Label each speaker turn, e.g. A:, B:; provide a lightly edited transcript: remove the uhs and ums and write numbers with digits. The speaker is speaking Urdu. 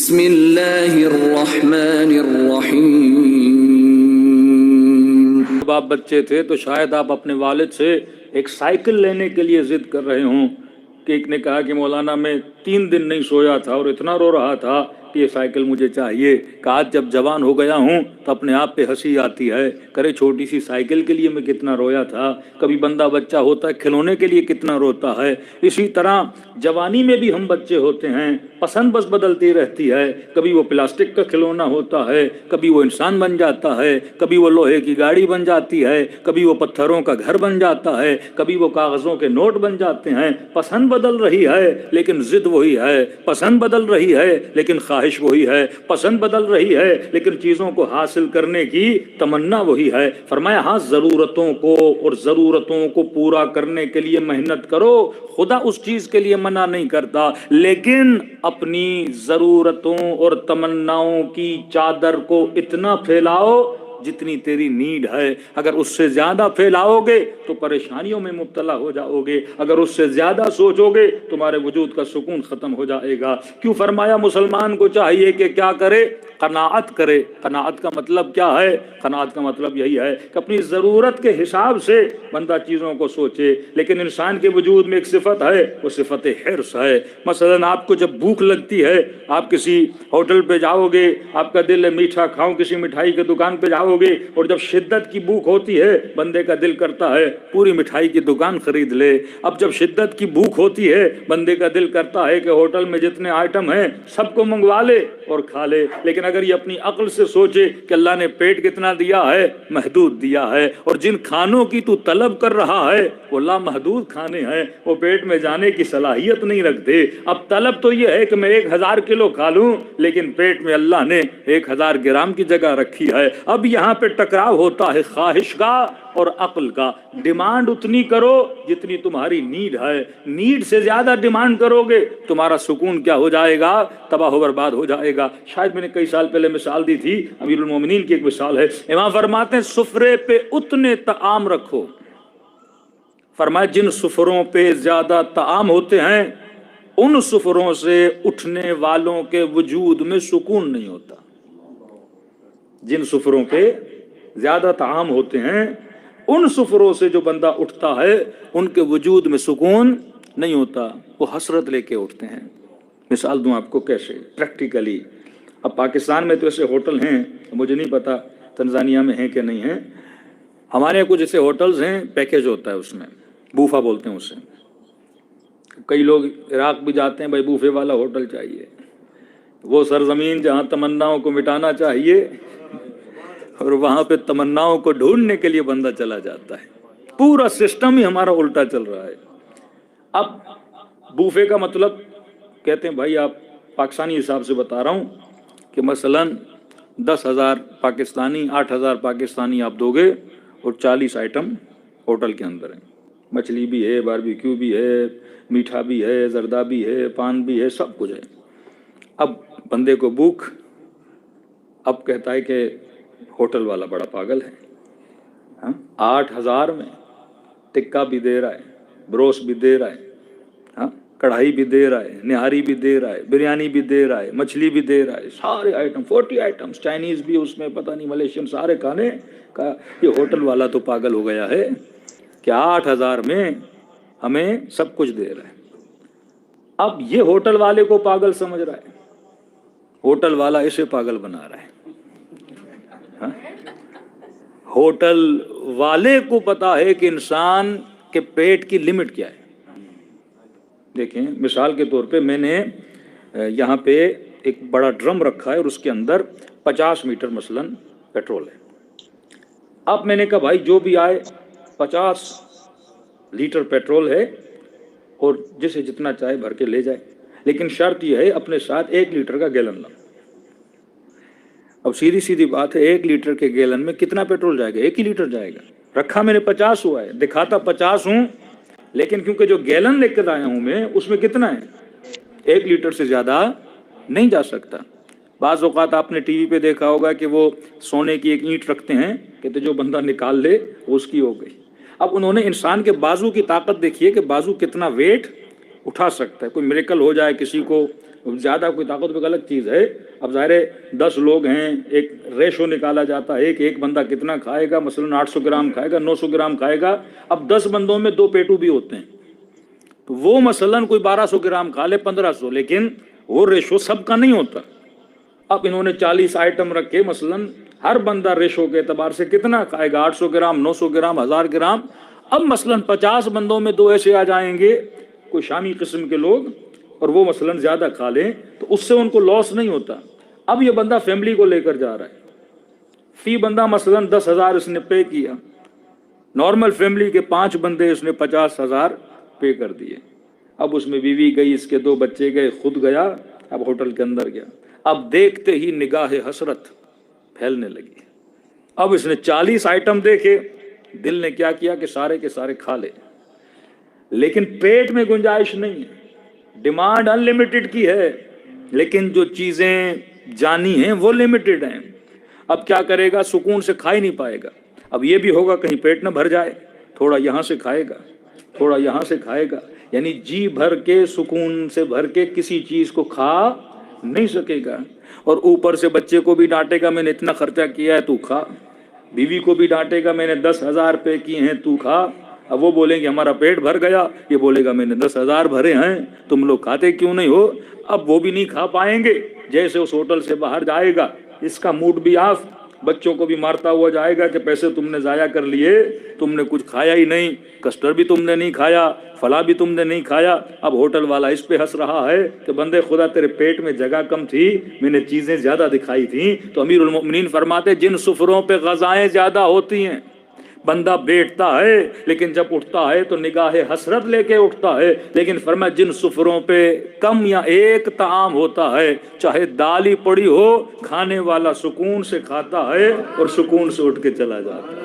A: بسم اللہ الرحمن الرحیم۔
B: جب آپ بچے تھے تو شاید آپ اپنے والد سے ایک سائیکل لینے کے لیے ضد کر رہے ہوں کہ ایک نے کہا کہ مولانا میں 3 دن نہیں سویا تھا اور اتنا رو رہا تھا کہ یہ سائیکل مجھے چاہیے، کہ آج جب جوان ہو گیا ہوں تو اپنے آپ پہ ہنسی آتی ہے، کرے چھوٹی سی سائیکل کے لیے میں کتنا رویا تھا۔ کبھی بندہ بچہ ہوتا ہے کھلونے کے لیے کتنا روتا ہے۔ اسی طرح جوانی میں بھی ہم بچے ہوتے ہیں، پسند بس بدلتی رہتی ہے، کبھی وہ پلاسٹک کا کھلونا ہوتا ہے، کبھی وہ انسان بن جاتا ہے، کبھی وہ لوہے کی گاڑی بن جاتی ہے، کبھی وہ پتھروں کا گھر بن جاتا ہے، کبھی وہ کاغذوں کے نوٹ بن جاتے ہیں۔ پسند بدل رہی ہے لیکن ضد وہی ہے، پسند بدل رہی ہے لیکن خواہش وہی ہے، پسند بدل رہی ہے لیکن چیزوں کو حاصل کرنے کی تمنا وہی ہے۔ فرمایا ہاں ضرورتوں کو اور ضرورتوں کو پورا کرنے کے لیے محنت کرو، خدا اس چیز کے لیے منع نہیں کرتا، لیکن اپنی ضرورتوں اور تمناؤں کی چادر کو اتنا پھیلاؤ جتنی تیری نیڈ ہے۔ اگر اس سے زیادہ پھیلاؤ گے تو پریشانیوں میں مبتلا ہو جاؤ گے، اگر اس سے زیادہ سوچو گے تمہارے وجود کا سکون ختم ہو جائے گا۔ کیوں فرمایا مسلمان کو چاہیے کہ کیا کرے؟ قناعت کرے۔ قناعت کا مطلب کیا ہے؟ قناعت کا مطلب یہی ہے کہ اپنی ضرورت کے حساب سے بندہ چیزوں کو سوچے، لیکن انسان کے وجود میں ایک صفت ہے، وہ صفت حرص ہے۔ مثلا آپ کو جب بھوک لگتی ہے، آپ کسی ہوٹل پہ جاؤ گے، آپ کا دل ہے میٹھا کھاؤں، کسی مٹھائی کی دکان پہ جاؤ گے، اور جب شدت کی بھوک ہوتی ہے بندے کا دل کرتا ہے پوری مٹھائی کی دکان خرید لے۔ اب جب شدت کی بھوک ہوتی ہے بندے کا دل کرتا ہے کہ ہوٹل میں جتنے آئٹم ہیں سب کو منگوا لے اور کھا لے۔ لیکن اگر یہ اپنی عقل سے سوچے کہ اللہ نے پیٹ کتنا دیا ہے، محدود دیا ہے، اور جن کھانوں کی تو طلب کر رہا ہے وہ لامحدود کھانے ہیں، وہ پیٹ میں جانے کی صلاحیت نہیں رکھتے۔ اب طلب تو یہ ہے کہ میں 1000 کلو کھا لوں، لیکن پیٹ میں اللہ نے 1000 گرام کی جگہ رکھی ہے۔ اب یہاں پہ ٹکراؤ ہوتا ہے خواہش کا اور عقل کا۔ ڈیمانڈ اتنی کرو جتنی تمہاری نیڈ ہے، نیڈ سے زیادہ ڈیمانڈ کرو گے تمہارا سکون کیا ہو جائے گا؟ تباہ و برباد ہو جائے گا۔ شاید میں نے کئی سال پہلے مثال دی تھی، امیر المومنین کی ایک مثال ہے۔ امام فرماتے ہیں سفرے پہ اتنے طعام رکھو، فرمایا جن سفروں پہ زیادہ طعام ہوتے ہیں ان سفروں سے اٹھنے والوں کے وجود میں سکون نہیں ہوتا۔ جن سفروں پہ زیادہ طعام ہوتے ہیں ان سفروں سے جو بندہ اٹھتا ہے ان کے وجود میں سکون نہیں ہوتا، وہ حسرت لے کے اٹھتے ہیں۔ مثال دوں آپ کو کیسے پریکٹیکلی۔ اب پاکستان میں تو ایسے ہوٹل ہیں، مجھے نہیں پتا تنزانیہ میں ہیں کہ نہیں ہیں، ہمارے کچھ ایسے ہوٹلز ہیں پیکیج ہوتا ہے، اس میں بوفا بولتے ہیں اسے۔ کئی لوگ عراق بھی جاتے ہیں، بھائی بوفے والا ہوٹل چاہیے، وہ سرزمین جہاں تمناؤں کو مٹانا چاہیے اور وہاں پہ تمناؤں کو ڈھونڈنے کے لیے بندہ چلا جاتا ہے۔ پورا سسٹم ہی ہمارا الٹا چل رہا ہے۔ اب بوفے کا مطلب کہتے ہیں بھائی آپ پاکستانی حساب سے بتا رہا ہوں کہ مثلا 10,000 پاکستانی 8,000 پاکستانی آپ دو گے اور 40 آئٹم ہوٹل کے اندر ہیں، مچھلی بھی ہے، باربیکیو بھی ہے، میٹھا بھی ہے، زردہ بھی ہے، پان بھی ہے، سب کچھ ہے۔ اب بندے کو بھوک، اب کہتا ہے کہ ہوٹل والا بڑا پاگل ہے، 8,000 میں ٹکا بھی دے رہا ہے، بروس بھی دے رہا ہے، کڑھائی بھی دے رہا ہے، نہاری بھی دے رہا ہے، بریانی بھی دے رہا ہے، مچھلی بھی دے رہا ہے، سارے آئٹم 40 آئٹمس، چائنیز بھی اس میں، پتہ نہیں ملیشین، سارے کھانے کا۔ یہ ہوٹل والا تو پاگل ہو گیا ہے کہ 8,000 میں ہمیں سب کچھ دے رہا ہے۔ اب یہ ہوٹل والے کو پاگل سمجھ رہا ہے، ہوٹل والا اسے پاگل بنا رہا ہے۔ ہوٹل والے کو پتا ہے کہ انسان کے پیٹ کی لمٹ کیا ہے۔ دیکھیں مثال کے طور پہ میں نے یہاں پہ ایک بڑا ڈرم رکھا ہے اور اس کے اندر 50 لیٹر مثلا پیٹرول ہے۔ اب میں نے کہا بھائی جو بھی آئے 50 لیٹر پیٹرول ہے اور جسے جتنا چاہے بھر کے لے جائے، لیکن شرط یہ ہے اپنے ساتھ 1 لیٹر کا گیلن لاؤ۔ اب سیدھی بات ہے، 1 لیٹر کے گیلن میں کتنا پیٹرول جائے گا؟ 1 ہی لیٹر جائے گا۔ رکھا میں نے 50 ہوا ہے، دکھاتا 50 ہوں، لیکن کیونکہ جو گیلن لے کر آیا ہوں میں اس میں کتنا ہے؟ 1 لیٹر سے زیادہ نہیں جا سکتا۔ بعض اوقات آپ نے ٹی وی پہ دیکھا ہوگا کہ وہ سونے کی ایک اینٹ رکھتے ہیں، کہتے جو بندہ نکال لے وہ اس کی ہو گئی۔ اب انہوں نے انسان کے بازو کی طاقت دیکھی ہے کہ بازو کتنا ویٹ اٹھا سکتا ہے۔ کوئی میریکل ہو جائے، کسی کو زیادہ کوئی طاقت پہ الگ چیز ہے. اب ظاہر ہے 10 لوگ ہیں, ایک ریشو نکالا جاتا ہے کہ ایک بندہ کتنا کھائے گا, مثلا 800 گرام کھائے گا, 900 گرام کھائے گا. اب 10 بندوں میں 2 پیٹو بھی ہوتے ہیں, تو وہ مثلا کوئی 1200 گرام کھا لے, 1500, لیکن وہ ریشو سب کا نہیں ہوتا. اب انہوں نے 40 آئٹم رکھے, مثلا ہر بندہ ریشو کے اعتبار سے کتنا کھائے گا, 800 گرام, 900 گرام, 1000 گرام. اب مثلا 50 بندوں میں 2 ایسے آ جائیں گے کوئی شامی قسم کے لوگ, اور وہ مثلا زیادہ کھا لیں, تو اس سے ان کو لاس نہیں ہوتا. اب یہ بندہ فیملی کو لے کر جا رہا ہے, فی بندہ مثلا 10,000 اس نے پے کیا, نارمل فیملی کے 5 بندے اس نے 50,000 پے کر دیے. اب اس میں بیوی گئی, اس کے 2 بچے گئے, خود گیا, اب ہوٹل کے اندر گیا. اب دیکھتے ہی نگاہ حسرت پھیلنے لگی. اب اس نے 40 آئٹم دیکھے, دل نے کیا کیا کہ سارے کے سارے کھا لے, لیکن پیٹ میں گنجائش نہیں ہے. ڈیمانڈ ان لمیٹڈ کی ہے, لیکن جو چیزیں جانی ہیں وہ لمیٹڈ ہیں. اب کیا کرے گا, سکون سے کھا ہی نہیں پائے گا. اب یہ بھی ہوگا کہیں پیٹ نہ بھر جائے, تھوڑا یہاں سے کھائے گا, تھوڑا یہاں سے کھائے گا, یعنی جی بھر کے سکون سے بھر کے کسی چیز کو کھا نہیں سکے گا. اور اوپر سے بچے کو بھی ڈانٹے گا, میں نے اتنا خرچہ کیا ہے تو کھا. بیوی کو بھی ڈانٹے گا, میں نے 10,000 پے کیے ہیں تو کھا. اب وہ بولیں گے ہمارا پیٹ بھر گیا, یہ بولے گا میں نے 10,000 بھرے ہیں, تم لوگ کھاتے کیوں نہیں ہو. اب وہ بھی نہیں کھا پائیں گے. جیسے اس ہوٹل سے باہر جائے گا, اس کا موڈ بھی آف, بچوں کو بھی مارتا ہوا جائے گا کہ پیسے تم نے ضائع کر لیے, تم نے کچھ کھایا ہی نہیں, کسٹرڈ بھی تم نے نہیں کھایا, فلاں بھی تم نے نہیں کھایا. اب ہوٹل والا اس پہ ہنس رہا ہے کہ بندے خدا تیرے پیٹ میں جگہ کم تھی, میں نے چیزیں زیادہ دکھائی تھیں. تو امیر المؤمنین فرماتے جن سفروں پہ غذائیں زیادہ ہوتی ہیں, بندہ بیٹھتا ہے لیکن جب اٹھتا ہے تو نگاہ حسرت لے کے اٹھتا ہے. لیکن فرمایا جن سفروں پہ کم یا ایک طعام ہوتا ہے, چاہے دال ہی پڑی ہو, کھانے والا سکون سے کھاتا ہے اور سکون سے اٹھ کے چلا جاتا ہے.